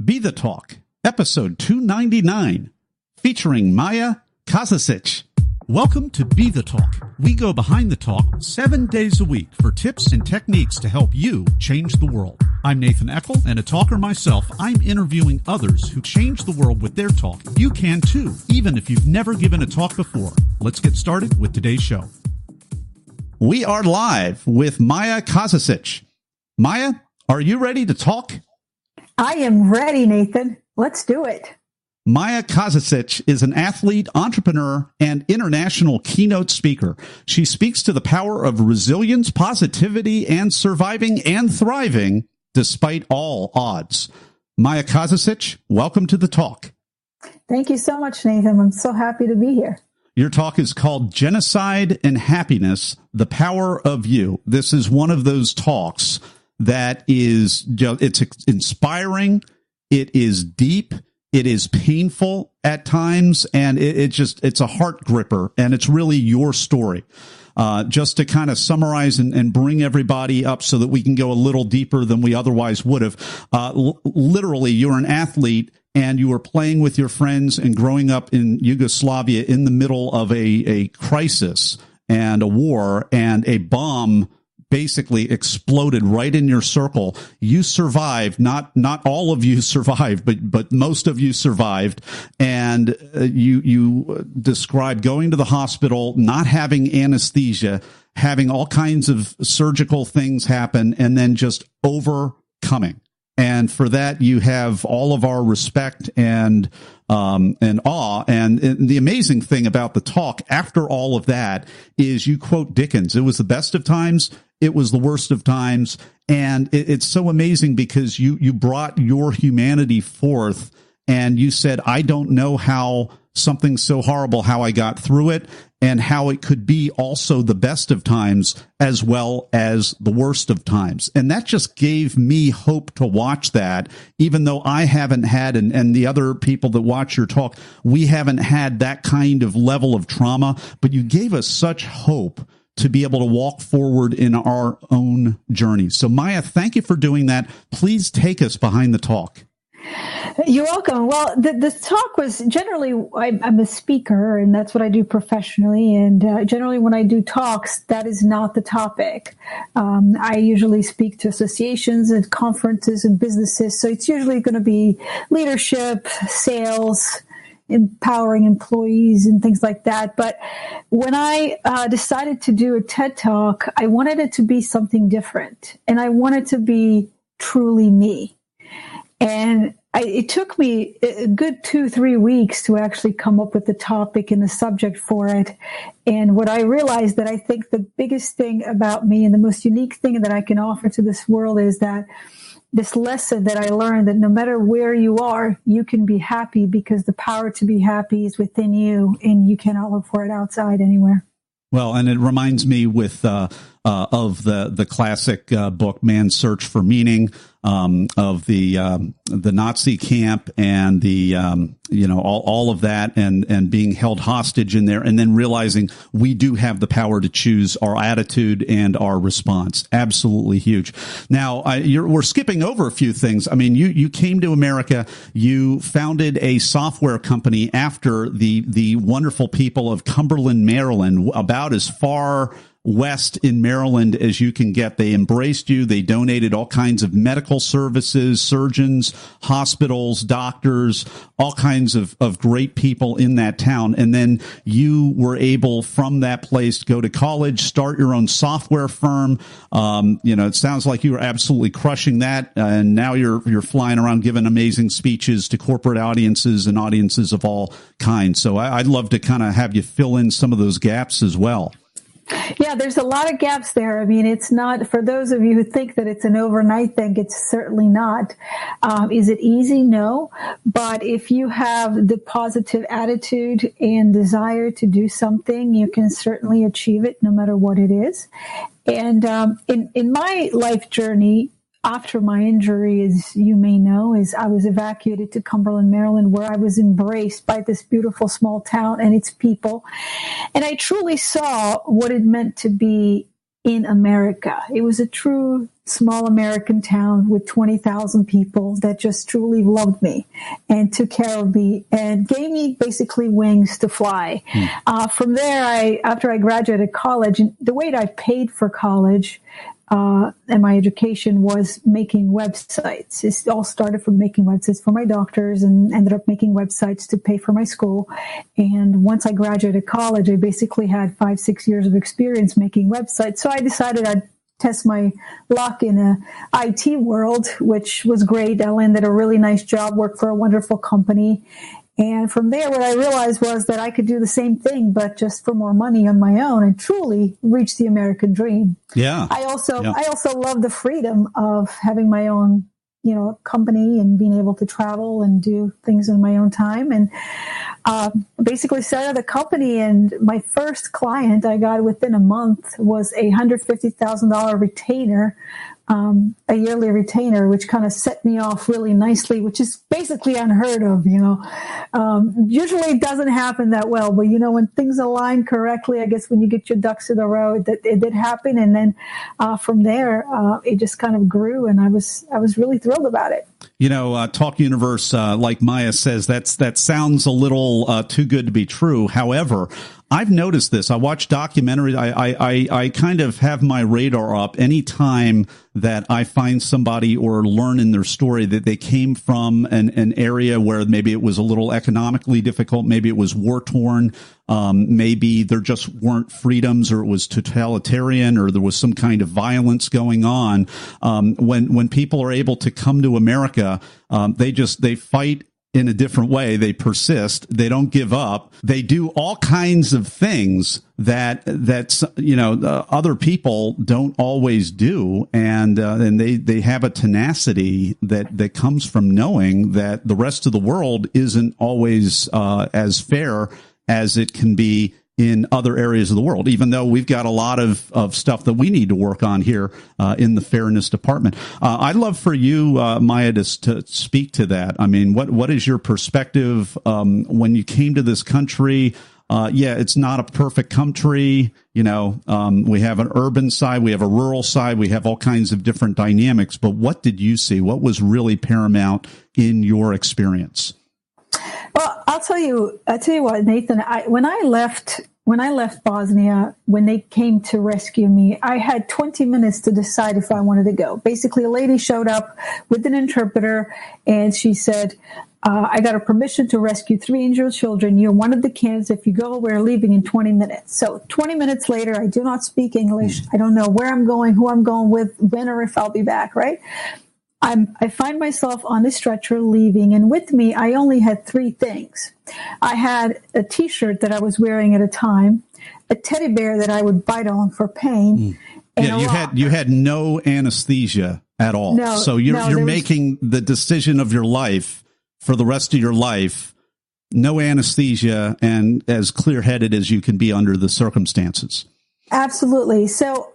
BeTheTalk, episode 299, featuring Maja Kazazic. Welcome to BeTheTalk. We go behind the talk 7 days a week for tips and techniques to help you change the world. I'm Nathan Eckel, and a talker myself, I'm interviewing others who change the world with their talk. You can too, even if you've never given a talk before. Let's get started with today's show. We are live with Maja Kazazic. Maja, are you ready to talk? I am ready, Nathan. Let's do it. Maja Kazazic is an athlete, entrepreneur, and international keynote speaker. She speaks to the power of resilience, positivity, and surviving and thriving despite all odds. Maja Kazazic, welcome to the talk. Thank you so much, Nathan. I'm so happy to be here. Your talk is called Genocide and Happiness, The Power of You. This is one of those talks that is, it's inspiring, it is deep, it is painful at times, and it's a heart gripper, and it's really your story. Just to kind of summarize and bring everybody up so that we can go a little deeper than we otherwise would have. Literally, you're an athlete and you were playing with your friends and growing up in Yugoslavia in the middle of a crisis and a war, and a bomb basically exploded right in your circle. You survived. Not all of you survived, but most of you survived. And you described going to the hospital, not having anesthesia, having all kinds of surgical things happen, and then just overcoming. And for that, you have all of our respect and awe. And the amazing thing about the talk after all of that is you quote Dickens. It was the best of times. It was the worst of times. And it's so amazing because you brought your humanity forth and you said, I don't know how something so horrible, how I got through it, and how it could be also the best of times as well as the worst of times. And that just gave me hope to watch that, even though I haven't had, and the other people that watch your talk, we haven't had that kind of level of trauma, but you gave us such hope to be able to walk forward in our own journey. So Maja, thank you for doing that. Please take us behind the talk. You're welcome. Well, the talk was generally, I'm a speaker, and that's what I do professionally. And generally when I do talks, that is not the topic. I usually speak to associations and conferences and businesses. So it's usually going to be leadership, sales, empowering employees and things like that. But when I decided to do a TED Talk, I wanted it to be something different. And I wanted to be truly me. And it took me a good 2-3 weeks to actually come up with the topic and the subject for it. And what I realized that I think the biggest thing about me and the most unique thing that I can offer to this world is that this lesson that I learned that no matter where you are, you can be happy because the power to be happy is within you and you cannot look for it outside anywhere. Well, and it reminds me of the classic book, Man's Search for Meaning, of the Nazi camp and the all of that and being held hostage in there, and then realizing we do have the power to choose our attitude and our response. Absolutely huge. Now we're skipping over a few things. I mean, you came to America. You founded a software company after the wonderful people of Cumberland, Maryland, about as far west in Maryland as you can get. They embraced you. They donated all kinds of medical services, surgeons, hospitals, doctors, all kinds of great people in that town. And then you were able from that place to go to college, start your own software firm. It sounds like you were absolutely crushing that. And now you're flying around giving amazing speeches to corporate audiences and audiences of all kinds. So I'd love to kind of have you fill in some of those gaps as well. Yeah, there's a lot of gaps there. I mean, it's not, for those of you who think that it's an overnight thing, it's certainly not. Is it easy? No. But if you have the positive attitude and desire to do something, you can certainly achieve it no matter what it is. And in my life journey, after my injury, as you may know, is I was evacuated to Cumberland, Maryland, where I was embraced by this beautiful small town and its people. And I truly saw what it meant to be in America. It was a true small American town with 20,000 people that just truly loved me and took care of me and gave me basically wings to fly. From there, after I graduated college, and the way that I paid for college and my education was making websites. It all started from making websites for my doctors and ended up making websites to pay for my school. And once I graduated college, I basically had 5-6 years of experience making websites. So I decided I'd test my luck in a IT world, which was great. I landed a really nice job, worked for a wonderful company. And from there, what I realized was that I could do the same thing, but just for more money on my own and truly reach the American dream. Yeah. I also love the freedom of having my own, company and being able to travel and do things in my own time. And basically started a company. And my first client I got within a month was a $150,000 retainer. A yearly retainer, which kind of set me off really nicely, which is basically unheard of, Usually it doesn't happen that well, but when things align correctly, I guess when you get your ducks in a row, it did happen. And then from there, it just kind of grew, and I was really thrilled about it. Talk Universe, like Maja says, that sounds a little too good to be true. However, I've noticed this. I watch documentaries. I kind of have my radar up anytime that I find somebody or learn in their story that they came from an area where maybe it was a little economically difficult, maybe it was war torn, maybe there just weren't freedoms, or it was totalitarian, or there was some kind of violence going on. When people are able to come to America, they fight in a different way. They persist. They don't give up. They do all kinds of things that other people don't always do, and they have a tenacity that comes from knowing that the rest of the world isn't always as fair as it can be in other areas of the world, even though we've got a lot of stuff that we need to work on here in the fairness department. I'd love for you, Maja, to speak to that. I mean, what is your perspective when you came to this country? It's not a perfect country. We have an urban side, we have a rural side, we have all kinds of different dynamics. But what did you see? What was really paramount in your experience? Well, I'll tell you what, Nathan, when I left Bosnia, when they came to rescue me, I had 20 minutes to decide if I wanted to go. Basically, a lady showed up with an interpreter, and she said, I got a permission to rescue 3 injured children. You're one of the candidates. If you go, we're leaving in 20 minutes. So 20 minutes later, I do not speak English. I don't know where I'm going, who I'm going with, when or if I'll be back, right? I find myself on the stretcher leaving, and with me, I only had 3 things. I had a T-shirt that I was wearing at a time, a teddy bear that I would bite on for pain. And you had no anesthesia at all. No, so you're making the decision of your life for the rest of your life, no anesthesia, and as clear-headed as you can be under the circumstances. Absolutely. So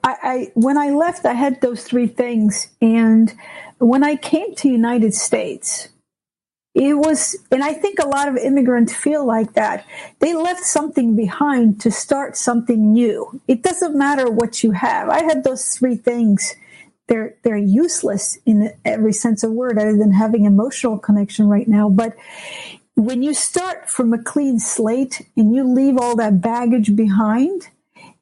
when I left, I had those 3 things. And when I came to the United States, it was, and I think a lot of immigrants feel like that. They left something behind to start something new. It doesn't matter what you have. I had those 3 things. They're useless in every sense of word, other than having emotional connection right now. But when you start from a clean slate and you leave all that baggage behind,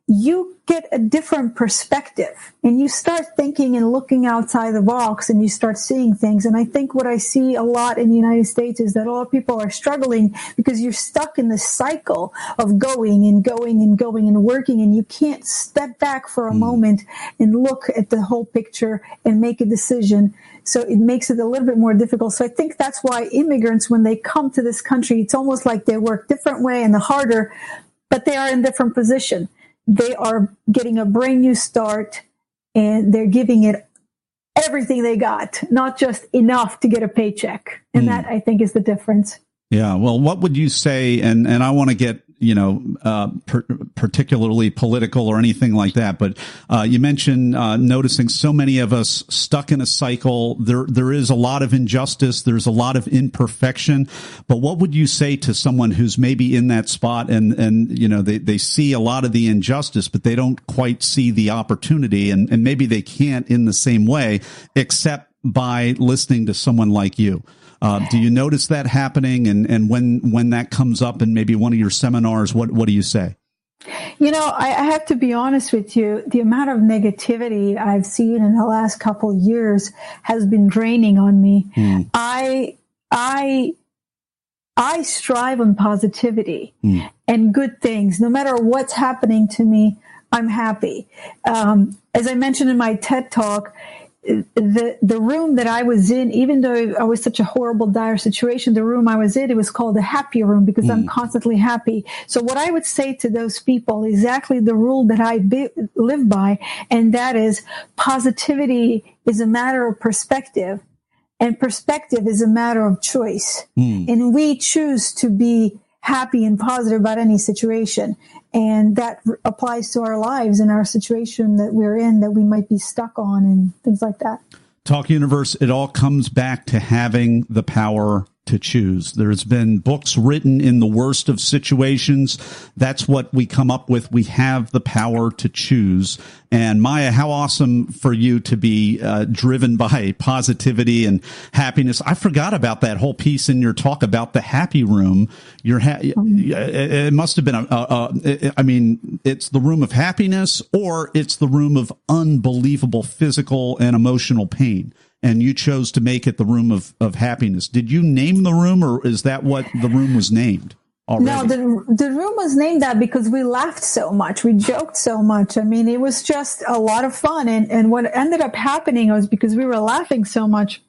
you get a different perspective, and you start thinking and looking outside the box, and you start seeing things. And I think what I see a lot in the United States is that a lot of people are struggling because you're stuck in this cycle of going and going and going and working, and you can't step back for a moment and look at the whole picture and make a decision. So it makes it a little bit more difficult. So I think that's why immigrants, when they come to this country, it's almost like they work different way and harder, but they are in different position. They are getting a brand new start, and they're giving it everything they got, not just enough to get a paycheck. And that, I think, is the difference. Yeah. Well, what would you say? And I want to get particularly political or anything like that. But you mentioned noticing so many of us stuck in a cycle. There is a lot of injustice. There's a lot of imperfection. But what would you say to someone who's maybe in that spot and they see a lot of the injustice, but they don't quite see the opportunity, and maybe they can't in the same way except by listening to someone like you? Do you notice that happening? And when that comes up in maybe one of your seminars, what do you say? I have to be honest with you. The amount of negativity I've seen in the last couple of years has been draining on me. I strive on positivity and good things. No matter what's happening to me, I'm happy. As I mentioned in my TED Talk, the room that I was in, even though I was such a horrible, dire situation, the room I was in, it was called the happy room because I'm constantly happy. So what I would say to those people, exactly the rule that I live by, and that is positivity is a matter of perspective, and perspective is a matter of choice. And we choose to be happy and positive about any situation. And that applies to our lives and our situation that we're in, that we might be stuck on and things like that. Talk Universe, it all comes back to having the power to choose. There's been books written in the worst of situations. That's what we come up with. We have the power to choose. And Maja, how awesome for you to be driven by positivity and happiness. I forgot about that whole piece in your talk about the happy room. It must have been it's the room of happiness, or it's the room of unbelievable physical and emotional pain. And you chose to make it the room of happiness. Did you name the room, or is that what the room was named already? No, the room was named that because we laughed so much. We joked so much. I mean, it was just a lot of fun. And what ended up happening was because we were laughing so much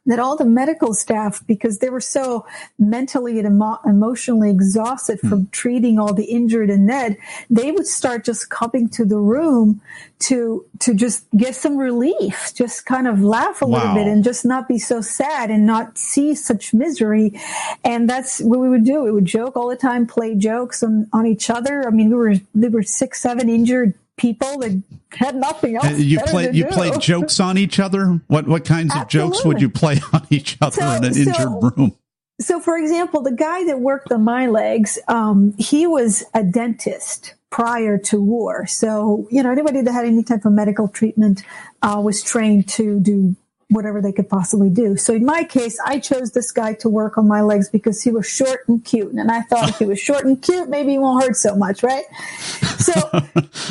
that all the medical staff, because they were so mentally and emotionally exhausted from treating all the injured and dead, they would start just coming to the room to just get some relief, just kind of laugh a little bit and just not be so sad and not see such misery. And that's what we would do. We would joke all the time, play jokes on each other. I mean, there were 6, 7 injured people that had nothing else. You played jokes on each other? What kinds of jokes would you play on each other in an injured room? So, for example, the guy that worked on my legs, he was a dentist prior to war. So, anybody that had any type of medical treatment was trained to do whatever they could possibly do. So in my case, I chose this guy to work on my legs because he was short and cute. And I thought if he was short and cute, maybe he won't hurt so much, right? So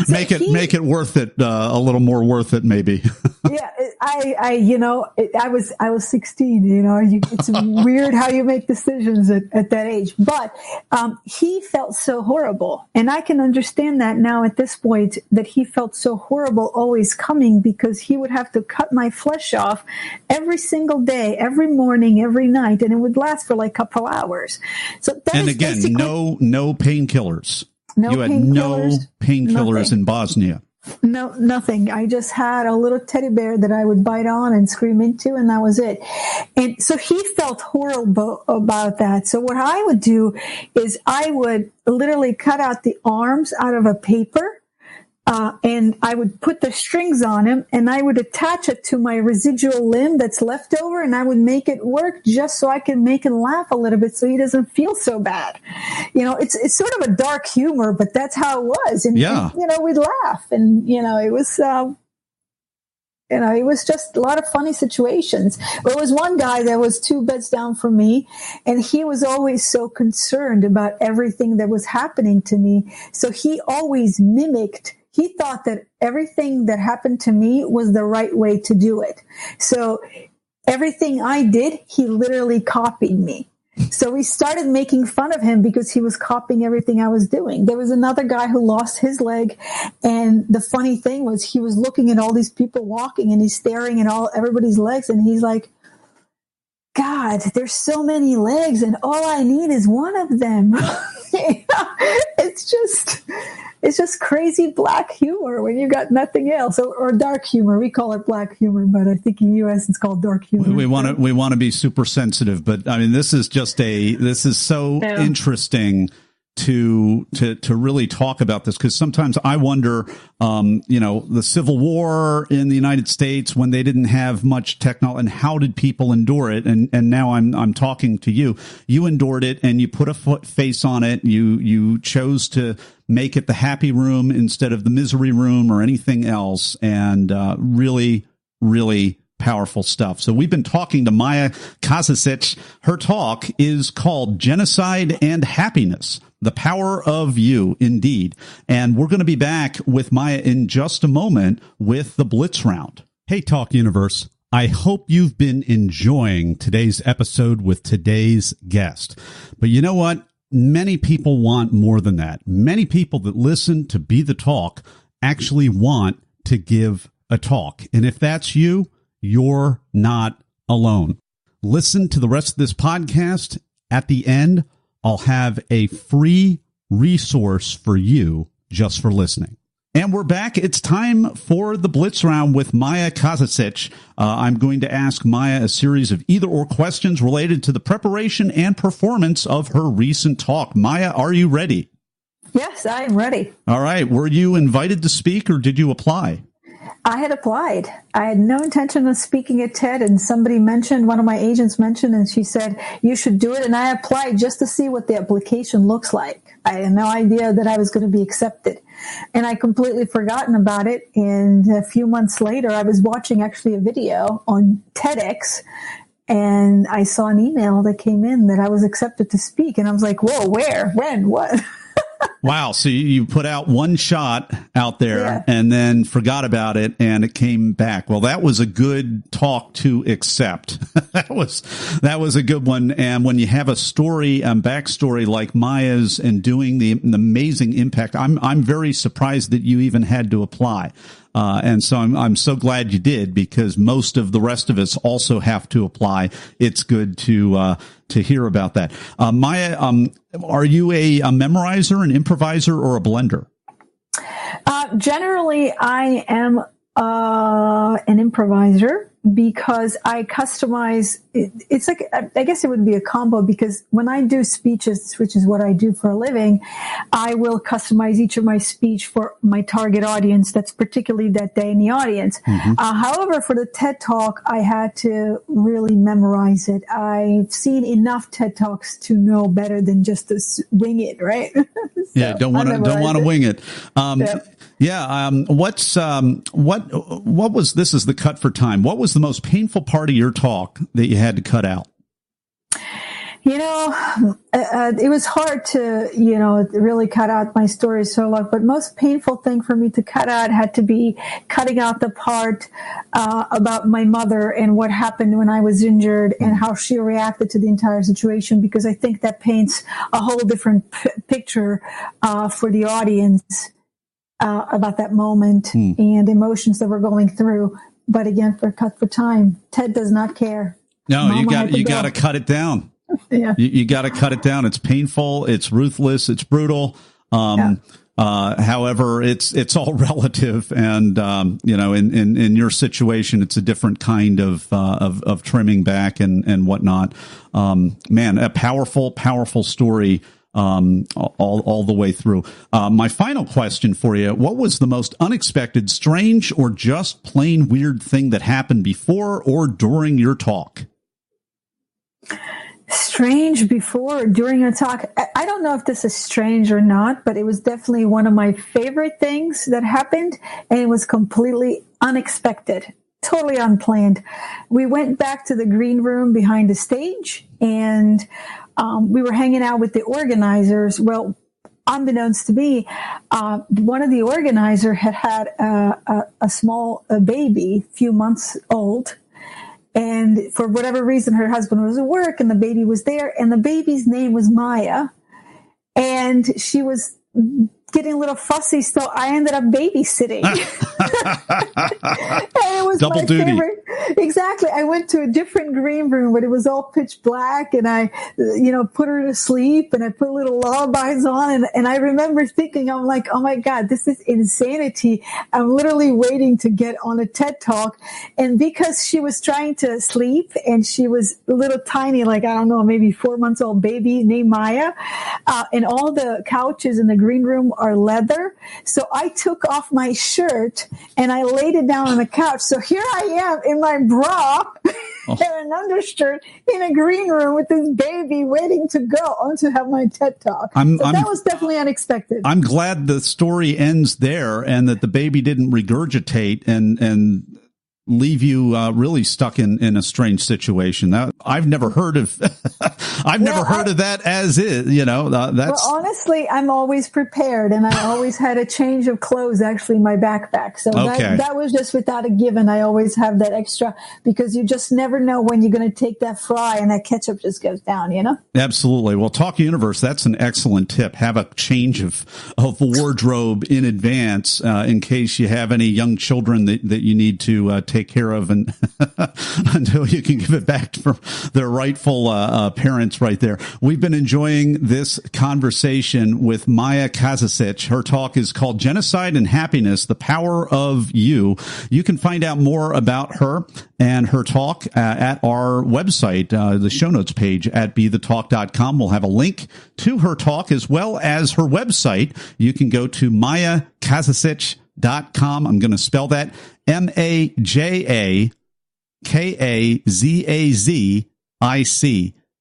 make it worth it, a little more worth it, maybe. Yeah, I was 16, it's weird how you make decisions at that age. But he felt so horrible. And I can understand that now at this point, that he felt so horrible always coming, because he would have to cut my flesh off every single day, every morning, every night, and it would last for like a couple hours. So that no painkillers. You had no painkillers in Bosnia. No, nothing. I just had a little teddy bear that I would bite on and scream into, and that was it. And so he felt horrible about that. So what I would do is I would literally cut out the arms out of a paper, and I would put the strings on him, and I would attach it to my residual limb that's left over, and I would make it work just so I can make him laugh a little bit so he doesn't feel so bad. It's sort of a dark humor, but that's how it was. And, we'd laugh, and, it was just a lot of funny situations. There was one guy that was 2 beds down from me, and he was always so concerned about everything that was happening to me. So he always mimicked. He thought that everything that happened to me was the right way to do it. So everything I did, he literally copied me. So we started making fun of him because he was copying everything I was doing. There was another guy who lost his leg, and the funny thing was he was looking at all these people walking, and he's staring at everybody's legs, and he's like, God, there's so many legs, and all I need is one of them. It's just crazy black humor when you got nothing else, or dark humor. We call it black humor, but I think in the U.S. it's called dark humor. We want to be super sensitive, but I mean, this is so interesting to really talk about this, because sometimes I wonder, the Civil War in the United States, when they didn't have much technology, and how did people endure it? And now I'm talking to you. You endured it, and you put a face on it. You chose to make it the happy room instead of the misery room or anything else, and really, really powerful stuff. So we've been talking to Maja Kazazic. Her talk is called Genocide and Happiness, the Power of You, indeed. And we're going to be back with Maja in just a moment with the Blitz Round. Hey, Talk Universe. I hope you've been enjoying today's episode with today's guest. But you know what? Many people want more than that. Many people that listen to Be the Talk actually want to give a talk. And if that's you, you're not alone. Listen to the rest of this podcast. At the end, I'll have a free resource for you just for listening. And we're back. It's time for the Blitz Round with Maja Kazazic. I'm going to ask Maja a series of either-or questions related to the preparation and performance of her recent talk. Maja, are you ready? Yes, I am ready. All right. Were you invited to speak, or did you apply? I had applied. I had no intention of speaking at TED, and one of my agents mentioned, and she said, you should do it. And I applied just to see what the application looks like. I had no idea that I was going to be accepted. And I completely forgotten about it. And a few months later, I was watching actually a video on TEDx, and I saw an email that came in that I was accepted to speak. And I was like, whoa, where, when, what? Wow. So you put out one shot out there and then forgot about it, and it came back. Well, that was a good talk to accept. That was a good one. And when you have a story, backstory like Maja's, and doing the amazing impact, I'm very surprised that you even had to apply. And so I'm so glad you did, because most of the rest of us also have to apply. It's good to hear about that. Maja, are you a memorizer, an improviser, or a blender? Generally, I am an improviser, because I customize. It's like, I guess it would be a combo, because when I do speeches, which is what I do for a living, I will customize each of my speech for my target audience that's particularly that day in the audience. Mm-hmm. However, for the TED Talk, I had to really memorize it. I've seen enough TED Talks to know better than just to wing it, right? So yeah, don't want to wing it. What was, this is the cut for time. What was the most painful part of your talk that you had to cut out? It was hard to, really cut out my story so long, but most painful thing for me to cut out had to be cutting out the part about my mother and what happened when I was injured and how she reacted to the entire situation, because I think that paints a whole different picture for the audience about that moment and emotions that we're going through. But again, for time, TED does not care. No, Mama, you got to cut it down. Yeah. You got to cut it down. It's painful. It's ruthless. It's brutal. However, it's all relative. And, in your situation, it's a different kind of trimming back and whatnot. Man, a powerful story. All the way through. My final question for you: what was the most unexpected, strange, or just plain weird thing that happened before or during your talk? Strange before or during a talk? I don't know if this is strange or not, but it was definitely one of my favorite things that happened, and it was completely unexpected. Totally unplanned. We went back to the green room behind the stage, and we were hanging out with the organizers. Well, unbeknownst to me, one of the organizers had a small baby, few months old. And for whatever reason, her husband was at work and the baby was there, and the baby's name was Maja. And she was getting a little fussy, so I ended up babysitting. And it was double my duty. favorite. Exactly. I went to a different green room, but it was all pitch black, and I, put her to sleep, and I put little lullabies on, and I remember thinking, I'm like, oh my God, this is insanity. I'm literally waiting to get on a TED Talk. And because she was trying to sleep, and she was a little tiny, like, I don't know, maybe 4 months old baby named Maja, and all the couches in the green room are leather. So I took off my shirt and I laid it down on the couch. So here I am in my bra and an undershirt in a green room with this baby waiting to go on to have my TED Talk. That was definitely unexpected. I'm glad the story ends there and that the baby didn't regurgitate and leave you really stuck in a strange situation. I've never heard of heard of that as is, that's well, honestly, I'm always prepared, and I always had a change of clothes actually in my backpack. So that was just without a given. I always have that extra because you just never know when you're going to take that fry and that ketchup just goes down, Absolutely. Well, Talk Universe, that's an excellent tip. Have a change of wardrobe in advance in case you have any young children that you need to take care of and until you can give it back to their rightful parents right there. We've been enjoying this conversation with Maja Kazazic. Her talk is called Genocide and Happiness, The Power of You. You can find out more about her and her talk at our website, the show notes page at BeTheTalk.com. We'll have a link to her talk as well as her website. You can go to Maja Kazazic.com. I'm going to spell that MajaKazazic.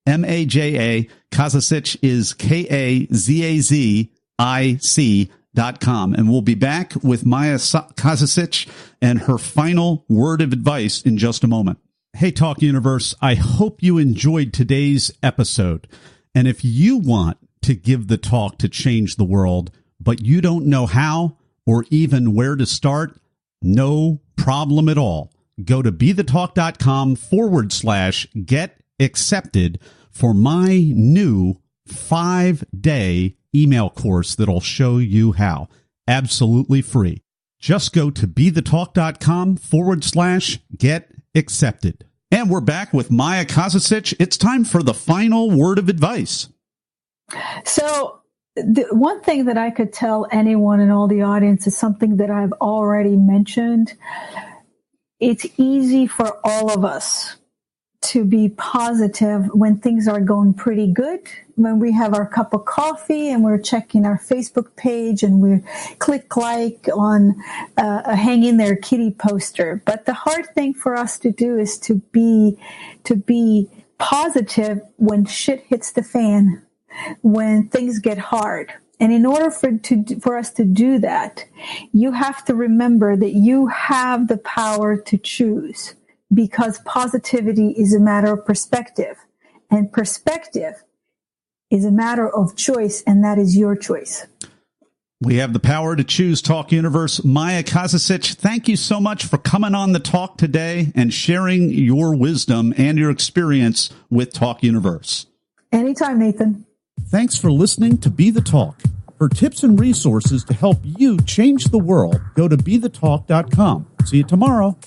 Maja Kazazic is Kazazic.com. And we'll be back with Maja Kazazic and her final word of advice in just a moment. Hey, Talk Universe, I hope you enjoyed today's episode. And if you want to give the talk to change the world, but you don't know how or even where to start, no problem at all. Go to BeTheTalk.com/get accepted for my new 5-day email course that'll show you how. Absolutely free. Just go to BeTheTalk.com/get accepted. And we're back with Maja Kazazic. It's time for the final word of advice. So the one thing that I could tell anyone in all the audience is something that I've already mentioned. It's easy for all of us to be positive when things are going pretty good, when we have our cup of coffee and we're checking our Facebook page and we click like on a hang in there kitty poster. But the hard thing for us to do is to be positive when shit hits the fan, when things get hard. And in order for us to do that, you have to remember that you have the power to choose, because positivity is a matter of perspective, and perspective is a matter of choice, and that is your choice. We have the power to choose, Talk Universe. Maja Kazazic, thank you so much for coming on the talk today and sharing your wisdom and your experience with Talk Universe. Anytime, Nathan. Thanks for listening to Be The Talk. For tips and resources to help you change the world, go to BeTheTalk.com. See you tomorrow.